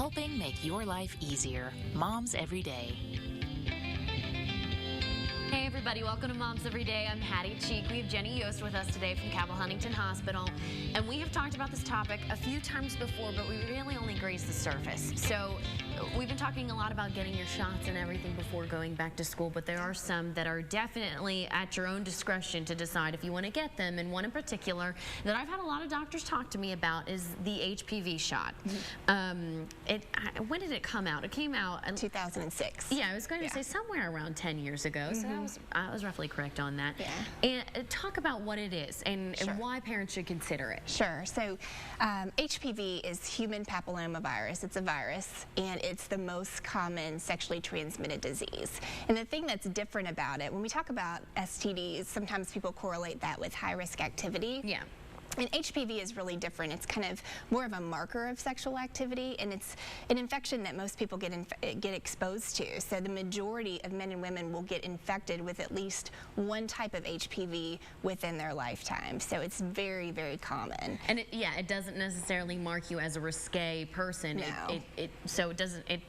helping make your life easier. Moms Every Day. Hey everybody, welcome to Moms Every Day. I'm Hattie Cheek. We have Jenny Yost with us today from Cabell Huntington Hospital. And we have talked about this topic a few times before, but we really only grazed the surface. So we've been talking a lot about getting your shots and everything before going back to school, but there are some that are definitely at your own discretion to decide if you want to get them. And one in particular that I've had a lot of doctors talk to me about is the HPV shot. When did it come out? It came out in 2006. Yeah, I was going to say somewhere around 10 years ago. So I was roughly correct on that. Yeah. And talk about what it is and why parents should consider it. Sure. So HPV is human papillomavirus. It's a virus, and it's the most common sexually transmitted disease. And the thing that's different about it, when we talk about STDs, sometimes people correlate that with high-risk activity. Yeah. And HPV is really different. It's kind of more of a marker of sexual activity, and it's an infection that most people get exposed to. So the majority of men and women will get infected with at least one type of HPV within their lifetime. So it's very, very common. And it doesn't necessarily mark you as a risque person. No. It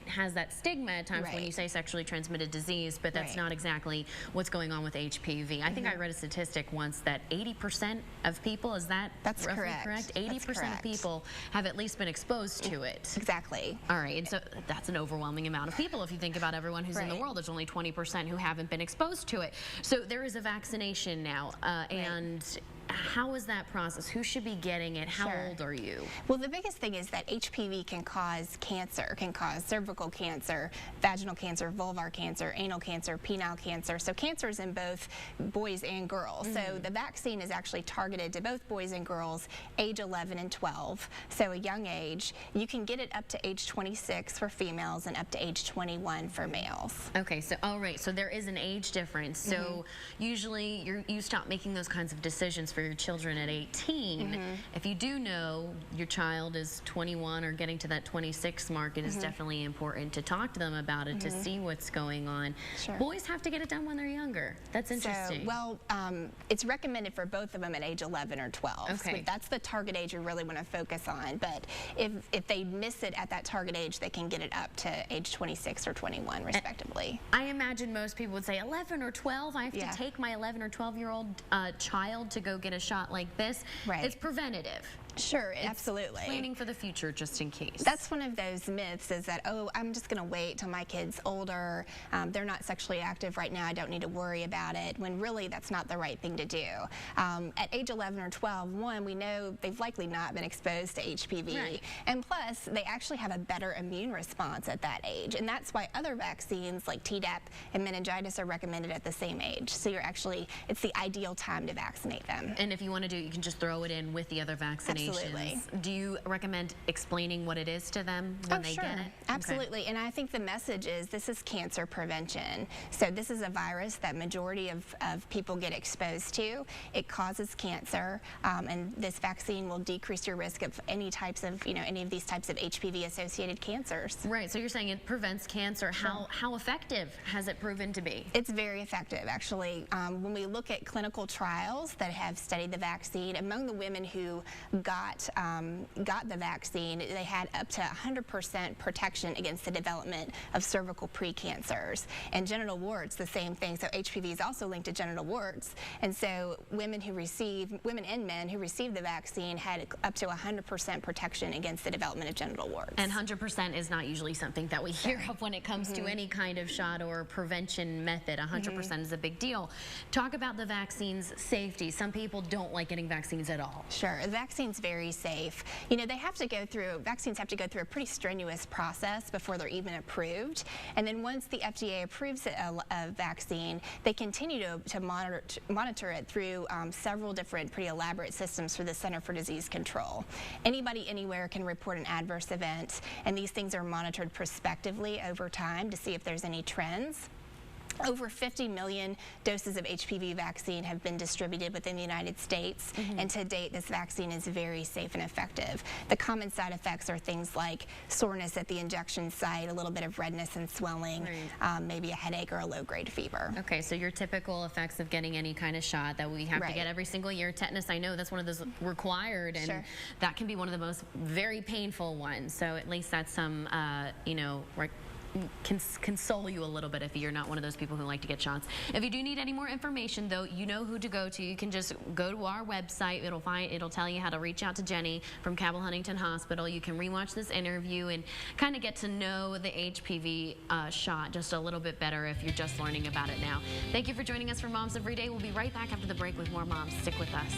has that stigma at times when you say sexually transmitted disease, but that's not exactly what's going on with HPV. I think I read a statistic once that 80% of people, that's roughly correct? 80% of people have at least been exposed to it. Exactly. All right, and so that's an overwhelming amount of people. If you think about everyone who's in the world, there's only 20% who haven't been exposed to it. So there is a vaccination now, and how is that process? Who should be getting it? How old are you? Well, the biggest thing is that HPV can cause cancer, can cause cervical cancer, vaginal cancer, vulvar cancer, anal cancer, penile cancer. So cancer is in both boys and girls. So the vaccine is actually targeted to both boys and girls age 11 and 12, so a young age. You can get it up to age 26 for females and up to age 21 for males. Okay, so all right, so there is an age difference. So usually you stop making those kinds of decisions for your children at 18. If you do know your child is 21 or getting to that 26 mark, it is definitely important to talk to them about it to see what's going on. Boys have to get it done when they're younger. That's interesting. So, well, it's recommended for both of them at age 11 or 12. Okay. So that's the target age you really want to focus on. But if they miss it at that target age, they can get it up to age 26 or 21, respectively. I imagine most people would say 11 or 12. I have to take my 11 or 12-year-old child to go get a shot like this. It's preventative. Sure, absolutely. Planning for the future just in case. That's one of those myths, is that, oh, I'm just going to wait till my kid's older. They're not sexually active right now. I don't need to worry about it, when really that's not the right thing to do. At age 11 or 12, one, we know they've likely not been exposed to HPV. And plus, they actually have a better immune response at that age. And that's why other vaccines like Tdap and meningitis are recommended at the same age. So it's the ideal time to vaccinate them. And if you want to do it, you can just throw it in with the other vaccinations. Absolutely. Do you recommend explaining what it is to them when they get it? Absolutely. And I think the message is this is cancer prevention. So this is a virus that majority of people get exposed to. It causes cancer, and this vaccine will decrease your risk of any of these types of HPV-associated cancers. Right. So you're saying it prevents cancer. How effective has it proven to be? It's very effective, actually. When we look at clinical trials that have studied the vaccine, among the women who got the vaccine, they had up to 100% protection against the development of cervical precancers. And genital warts, the same thing. So HPV is also linked to genital warts. And so women and men who received the vaccine had up to 100% protection against the development of genital warts. And 100% is not usually something that we hear of when it comes to any kind of shot or prevention method. 100% is a big deal. Talk about the vaccine's safety. Some people don't like getting vaccines at all. Sure. The vaccine's very safe. Vaccines have to go through a pretty strenuous process before they're even approved. And then once the FDA approves a vaccine, they continue to monitor it through several different pretty elaborate systems for the Center for Disease Control. Anybody anywhere can report an adverse event, and these things are monitored prospectively over time to see if there's any trends. Over 50 million doses of HPV vaccine have been distributed within the United States, and to date this vaccine is very safe and effective. The common side effects are things like soreness at the injection site, a little bit of redness and swelling, maybe a headache or a low-grade fever. Okay, so your typical effects of getting any kind of shot that we have to get every single year. Tetanus, I know that's one of those required, and that can be one of the most very painful ones. So at least that's some, you know, can console you a little bit if you're not one of those people who like to get shots. If you do need any more information, though, you know who to go to. You can just go to our website. It'll tell you how to reach out to Jenny from Cabell Huntington Hospital. You can rewatch this interview and kind of get to know the HPV shot just a little bit better if you're just learning about it now. Thank you for joining us for Moms Every Day. We'll be right back after the break with more moms. Stick with us.